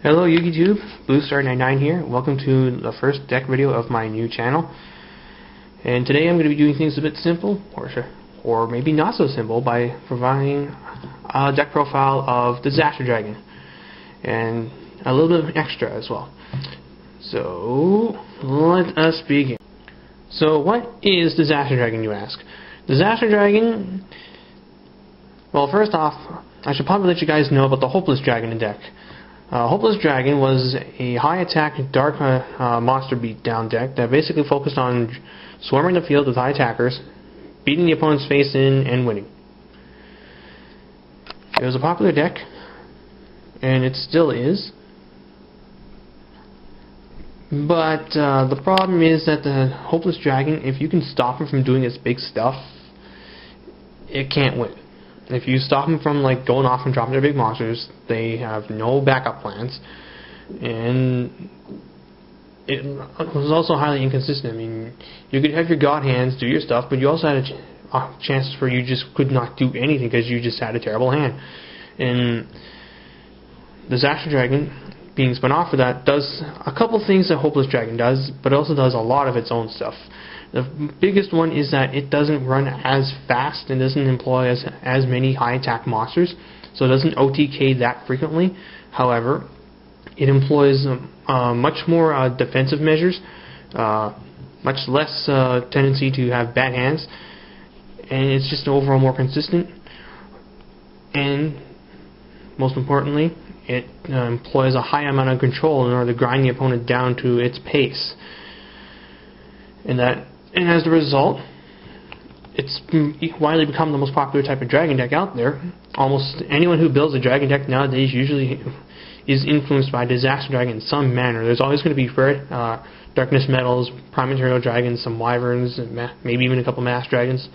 Hello YouTube, BlueStar99 here. Welcome to the first deck video of my new channel. And today I'm going to be doing things a bit simple, or maybe not so simple, by providing a deck profile of Disaster Dragon. And a little bit extra as well. So, let us begin. So what is Disaster Dragon, you ask? Disaster Dragon, well, first off, I should probably let you guys know about the Hopeless Dragon deck. Hopeless Dragon was a high attack dark monster beatdown deck that basically focused on swarming the field with high attackers, beating the opponent's face in, and winning. It was a popular deck, and it still is. But the problem is that the Hopeless Dragon, if you can stop him from doing its big stuff, it can't win. If you stop them from going off and dropping their big monsters, they have no backup plans, and it was also highly inconsistent. I mean, you could have your God hands do your stuff, but you also had chances where you just could not do anything because you just had a terrible hand. And Disaster Dragon, being spun off of that, does a couple things that Hopeless Dragon does, but also does a lot of its own stuff. The biggest one is that it doesn't run as fast and doesn't employ as many high attack monsters, so it doesn't OTK that frequently. However, it employs much more defensive measures, much less tendency to have bad hands, and it's just overall more consistent. And most importantly, it employs a high amount of control in order to grind the opponent down to its pace. And as a result, it's widely become the most popular type of dragon deck out there. Almost anyone who builds a dragon deck nowadays usually is influenced by Disaster Dragon in some manner. There's always going to be red, Darkness Metals, Prime Material Dragons, some Wyverns, and maybe even a couple Mass Dragons.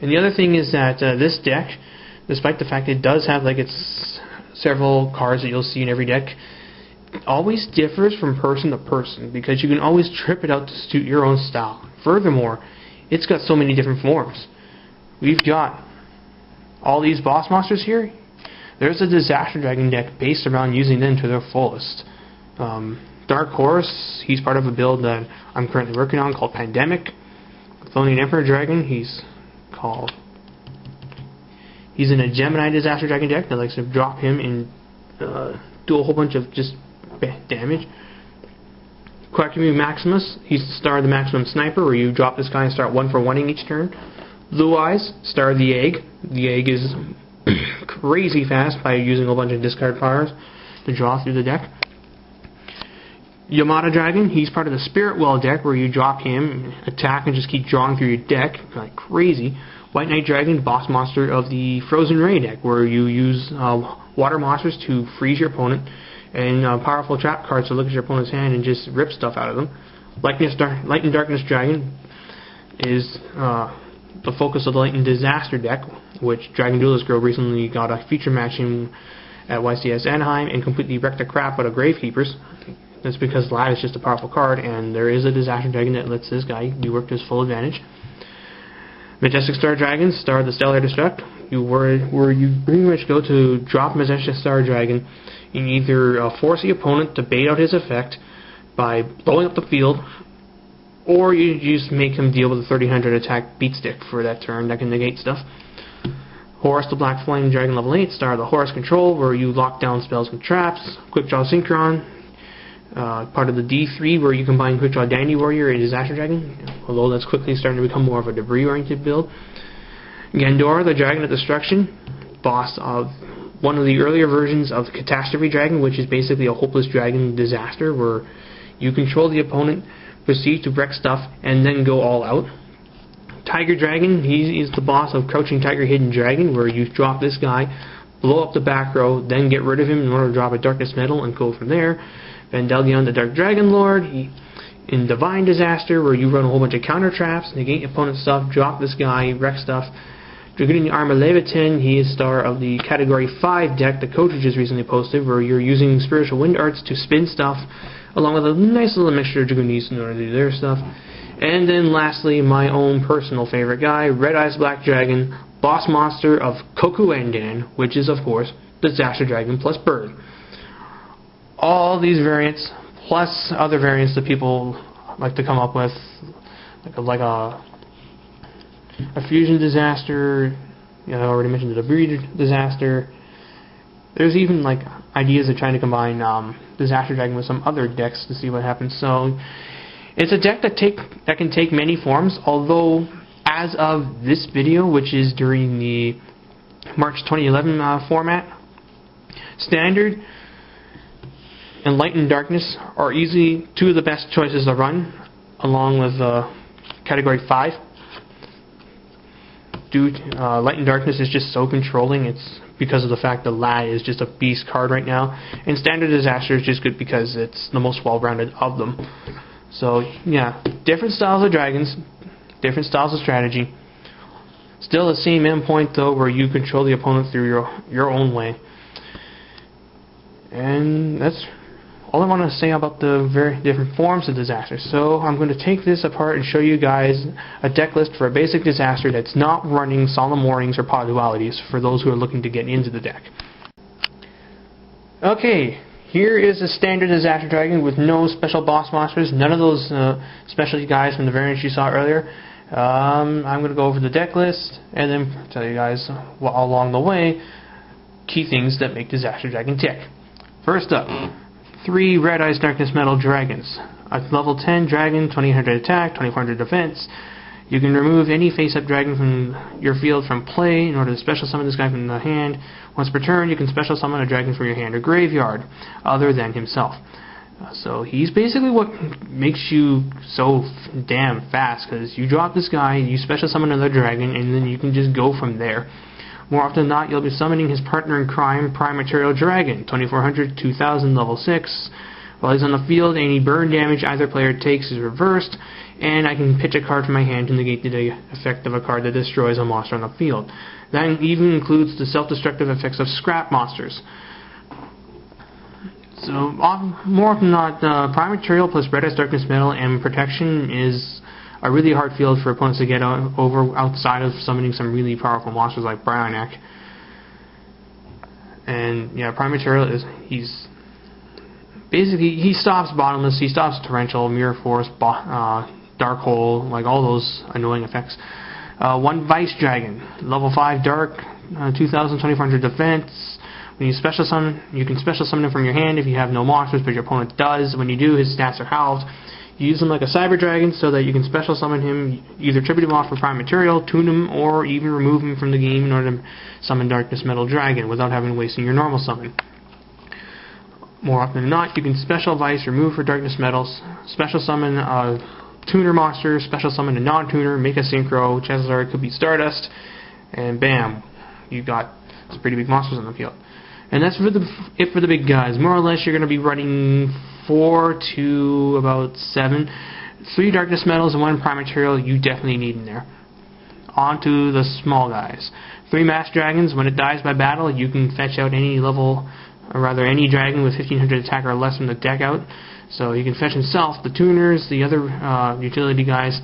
And the other thing is that this deck, despite the fact it does have its several cards that you'll see in every deck, always differs from person to person because you can always trip it out to suit your own style. Furthermore, it's got so many different forms. We've got all these boss monsters here. There's a Disaster Dragon deck based around using them to their fullest. Dark Horse, he's part of a build that I'm currently working on called Pandemic. Thonian Emperor Dragon, he's in a Gemini Disaster Dragon deck that likes to drop him and do a whole bunch of just damage. Quackamy Maximus, he's the star of the Maximum Sniper, where you drop this guy and start 1-for-1ing each turn. Blue Eyes, star of the Egg. The Egg is crazy fast by using a whole bunch of discard powers to draw through the deck. Yamada Dragon, he's part of the Spirit Well deck, where you drop him, attack, and just keep drawing through your deck like crazy. White Knight Dragon, boss monster of the Frozen Ray deck, where you use water monsters to freeze your opponent, and powerful trap cards to look at your opponent's hand and just rip stuff out of them. Light and Darkness Dragon is the focus of the Light and Disaster deck, which DragonDuelistGirl recently got a feature match in at YCS Anaheim and completely wrecked the crap out of Gravekeepers. That's because Lad is just a powerful card, and there is a Disaster Dragon that lets this guy be worked to his full advantage. Majestic Star Dragon, star of the Stellar Destruct, where you pretty much go to drop Majestic Star Dragon and either force the opponent to bait out his effect by blowing up the field, or you just make him deal with a 1300 attack beat stick for that turn that can negate stuff. Horus the Black Flame Dragon level 8, star of the Horus Control, where you lock down spells and traps. Quickdraw Synchron, part of the D3, where you combine Quickdraw Dandy Warrior and Disaster Dragon, although that's quickly starting to become more of a debris-oriented build. Gandora, the Dragon of Destruction, boss of one of the earlier versions of Catastrophe Dragon, which is basically a Hopeless Dragon disaster, where you control the opponent, proceed to wreck stuff, and then go all out. Tiger Dragon, he is the boss of Crouching Tiger Hidden Dragon, where you drop this guy, blow up the back row, then get rid of him in order to drop a Darkness Metal and go from there. Vandalion, the Dark Dragon Lord, in Divine Disaster, where you run a whole bunch of counter traps, negate opponent's stuff, drop this guy, wreck stuff. Dragoonian Armor Leviathan, he is star of the Category 5 deck that Coach just recently posted, where you're using Spiritual Wind Arts to spin stuff, along with a nice little mixture of Dragoonies in order to do their stuff. And then lastly, my own personal favorite guy, Red Eyes Black Dragon, boss monster of Koku Endan, which is of course Disaster Dragon plus Bird. all these variants, plus other variants that people like to come up with, like a fusion disaster. I already mentioned the breed disaster. There's even like ideas of trying to combine Disaster Dragon with some other decks to see what happens. So it's a deck that can take many forms. Although as of this video, which is during the March 2011 format, Standard and Light and Darkness are easily two of the best choices to run, along with Category 5. Light and Darkness is just so controlling. It's because of the fact that Lad is just a beast card right now, and Standard Disaster is just good because it's the most well-rounded of them. So yeah, different styles of dragons, different styles of strategy. Still the same endpoint though, where you control the opponent through your own way. And that's all I want to say about the very different forms of disaster. So I'm going to take this apart and show you guys a deck list for a basic disaster that's not running Solemn Warnings or Pod Dualities for those who are looking to get into the deck. Okay, here is a standard disaster dragon with no special boss monsters, none of those specialty guys from the variants you saw earlier. I'm going to go over the deck list and then tell you guys along the way key things that make Disaster Dragon tick. First up, 3 Red Eyes Darkness Metal Dragons. A level 10 dragon, 2400 attack, 2400 defense. You can remove any face-up dragon from your field from play in order to special summon this guy from the hand. Once per turn, you can special summon a dragon from your hand or graveyard, other than himself. So he's basically what makes you so damn fast, because you drop this guy, you special summon another dragon, and then you can just go from there. More often than not, you'll be summoning his partner in crime, Prime Material Dragon, 2400, 2000, level 6. While he's on the field, any burn damage either player takes is reversed, and I can pitch a card from my hand to negate the effect of a card that destroys a monster on the field. That even includes the self-destructive effects of scrap monsters. So, more often than not, Prime Material plus Red Eyes Darkness Metal and Protection is a really hard field for opponents to get over outside of summoning some really powerful monsters like Brionac. And yeah, Prime Material he's basically, he stops Bottomless, he stops Torrential, Mirror Force, Dark Hole, like all those annoying effects. 1 Vice Dragon, level 5 Dark, 2000, 2400 defense. When you special summon, you can special summon him from your hand if you have no monsters, but your opponent does. When you do, his stats are halved. You use him like a Cyber Dragon so that you can special summon him, either tribute him off for Prime Material, tune him, or even remove him from the game in order to summon Darkness Metal Dragon without having wasting your normal summon. More often than not, you can special Vice, remove for Darkness Metals, special summon a tuner monster, special summon a non-tuner, make a synchro, chances are it could be Stardust, and bam, you've got some pretty big monsters on the field. And that's it for the big guys. More or less, you're going to be running 4 to about 7. 3 Darkness Metals and 1 Prime Material you definitely need in there. On to the small guys. 3 Mass Dragons. When it dies by battle, you can fetch out any level, or rather any dragon with 1500 attack or less from the deck out. So you can fetch himself, the tuners, the other utility guys.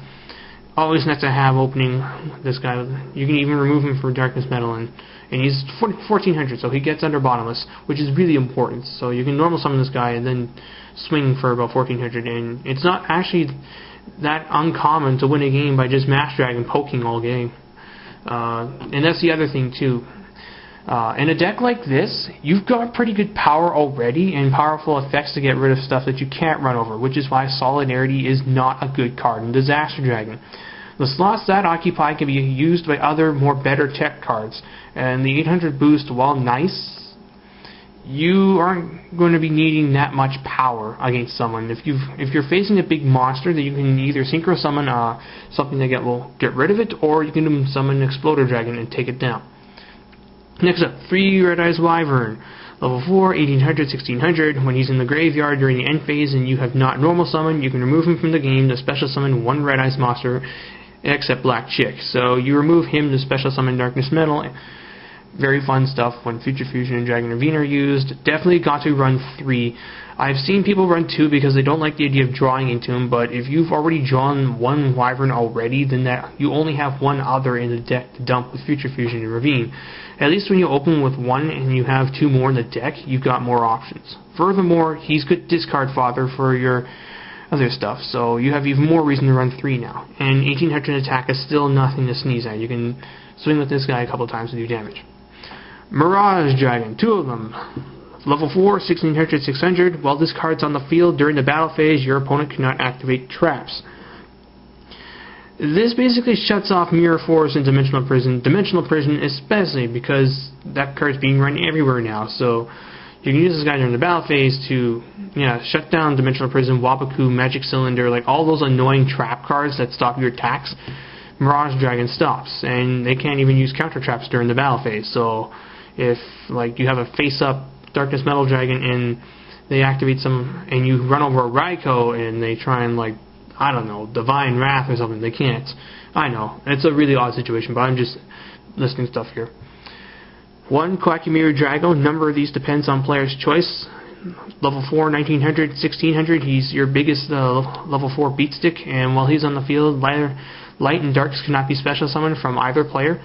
Always nice to have opening this guy. You can even remove him for Darkness Metal, and he's 1400, so he gets under Bottomless, which is really important. So you can normal summon this guy and then swing for about 1400, and it's not actually that uncommon to win a game by just Mass Dragon poking all game. And that's the other thing too. In a deck like this, you've got pretty good power already and powerful effects to get rid of stuff that you can't run over, which is why Solidarity is not a good card in Disaster Dragon. The slots that occupy can be used by other, better tech cards, and the 800 boost, while nice, you aren't going to be needing that much power against someone. If you're facing a big monster, that you can either synchro summon something that will get rid of it, or you can summon an Exploder Dragon and take it down. Next up, 3 Red Eyes Wyvern. Level 4, 1800, 1600. When he's in the graveyard during the end phase and you have not normal summoned, you can remove him from the game to special summon 1 Red Eyes monster, except Black Chick. So you remove him to special summon Darkness Metal. Very fun stuff when Future Fusion and Dragon Ravine are used. Definitely got to run 3. I've seen people run 2 because they don't like the idea of drawing into them, but if you've already drawn one Wyvern already, then that you only have one other in the deck to dump with Future Fusion and Ravine. At least when you open with 1 and you have 2 more in the deck, you've got more options. Furthermore, he's good discard fodder for your other stuff, so you have even more reason to run 3 now. And 1800 attack is still nothing to sneeze at. You can swing with this guy a couple times to do damage. Mirage Dragon, 2 of them. Level 4, 1600, 600. While this card's on the field during the battle phase, your opponent cannot activate traps. This basically shuts off Mirror Force and Dimensional Prison. Dimensional Prison especially because that card's being run everywhere now, so you can use this guy during the battle phase to shut down Dimensional Prison, Wabaku, Magic Cylinder, like all those annoying trap cards that stop your attacks. Mirage Dragon stops, and they can't even use counter traps during the battle phase. So if like you have a face-up Darkness Metal Dragon and they activate some, and you run over a Raikou and they try and like, I don't know, Divine Wrath or something, they can't. I know, it's a really odd situation, but I'm just listing stuff here. 1 Quackimiru Drago, number of these depends on player's choice. Level 4, 1900, 1600, he's your biggest level 4 beat stick, and while he's on the field, light and darks cannot be special summoned from either player.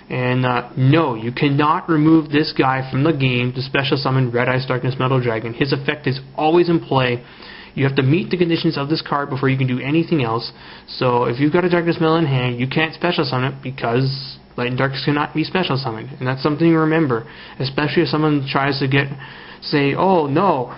And no, you cannot remove this guy from the game to special summon Red Eyes Darkness Metal Dragon. His effect is always in play. You have to meet the conditions of this card before you can do anything else. So if you've got a Darkness Metal in hand, you can't special summon it because Light and Darks cannot be special summoned. And that's something to remember, especially if someone tries to say, oh no,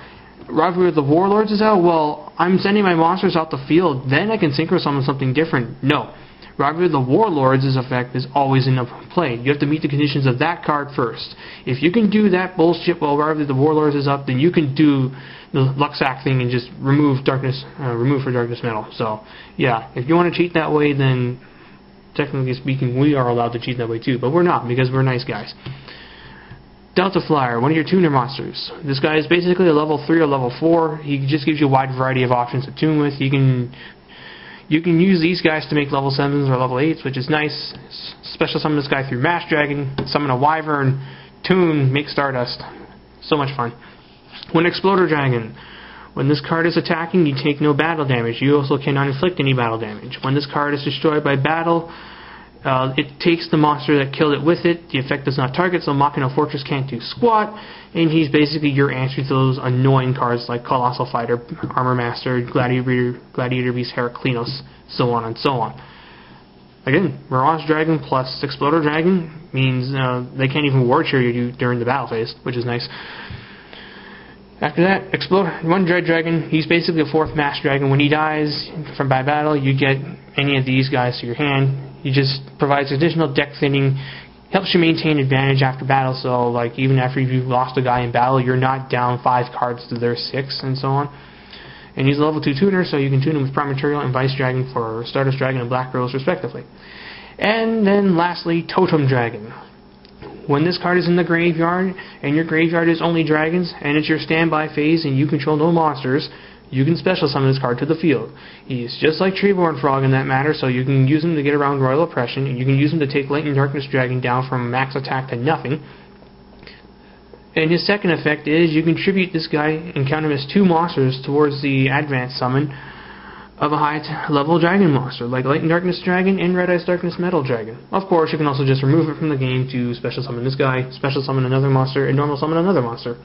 Rivalry of the Warlords is out, well, I'm sending my monsters out the field, then I can synchro summon something different. No. Rivalry of the Warlords' effect is always in play. You have to meet the conditions of that card first. If you can do that bullshit while Rivalry of the Warlords is up, then you can do the Luxac thing and just remove for Darkness Metal. So, yeah, if you want to cheat that way, then technically speaking, we are allowed to cheat that way too, but we're not because we're nice guys. Delta Flyer, one of your tuner monsters. This guy is basically a level 3 or level 4. He just gives you a wide variety of options to tune with. You can use these guys to make level 7s or level 8s, which is nice. Special summon this guy through Mash Dragon, summon a Wyvern, tune, make Stardust. So much fun. 1 Exploder Dragon. When this card is attacking, you take no battle damage. You also cannot inflict any battle damage. When this card is destroyed by battle, it takes the monster that killed it with it. The effect does not target, so Machina Fortress can't do squat. And he's basically your answer to those annoying cards like Colossal Fighter, Armor Master, Gladiator Beast, Heraclinos, so on and so on. Again, Mirage Dragon plus Exploder Dragon means they can't even ward share you during the battle phase, which is nice. After that, 1 Dread Dragon, he's basically a 4th Mass Dragon. When he dies by battle, you get any of these guys to your hand. He just provides additional deck thinning, helps you maintain advantage after battle, so like even after you've lost a guy in battle, you're not down 5 cards to their 6, and so on. And he's a level 2 tuner, so you can tune him with Prime Material and Vice Dragon for Stardust Dragon and Black Rose, respectively. And then lastly, Totem Dragon. When this card is in the graveyard, and your graveyard is only dragons, and it's your standby phase, and you control no monsters, you can special summon this card to the field. He's just like Treeborn Frog in that matter, so you can use him to get around Royal Oppression, and you can use him to take Latent Darkness Dragon down from max attack to nothing. And his second effect is you can tribute this guy and count him as 2 monsters towards the advanced summon of a high level dragon monster, like Latent Darkness Dragon and Red Eyes Darkness Metal Dragon. Of course, you can also just remove it from the game to special summon this guy, special summon another monster, and normal summon another monster.